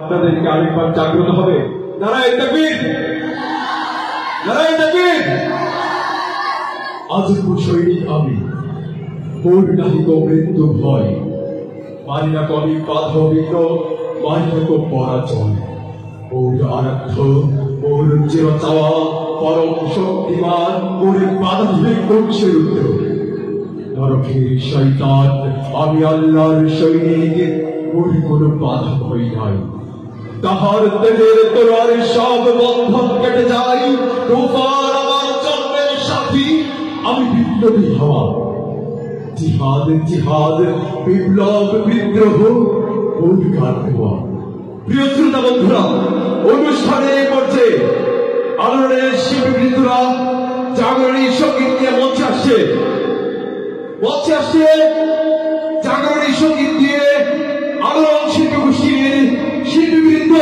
আপনাদেরকে আরেকবার জাগ্রত হবে। নারায়ে তাকবীর, নারায়ে তাকবীর। আজ সৈনিক আমি, মোর নাহিক মৃত্যু ভয়, মানি না কবি বাধা বিঘ্ন, মানি না কো পরাজয়। মোর আরাধ্য, মোর চির চাওয়া, পরম শক্তিমান, মোর বাধা বংশের উত্তর। নরকের শয়তান, আমি আল্লাহর সৈনিক, মোর কোনো বাধা ভয় নাই। তাহার তেজের তোরার সব বন্ধন কেটে যায়। তুফান আমার জন্মের সাথী, আমি বিপ্লবী হওয়া। জিহাদ জিহাদ, বিপ্লব বিদ্রোহ, অধিকার দেওয়া। প্রিয় শ্রোতা বন্ধুরা, অনুষ্ঠানে পর্যায়ে আলোড়নের শিল্পীবৃন্দরা জাগরণী সঙ্গীত নিয়ে মঞ্চে আসছে, জাগরণী সঙ্গীত দিয়ে আলোড়ন শিল্পী গোষ্ঠীর শিল্পীবৃন্দ।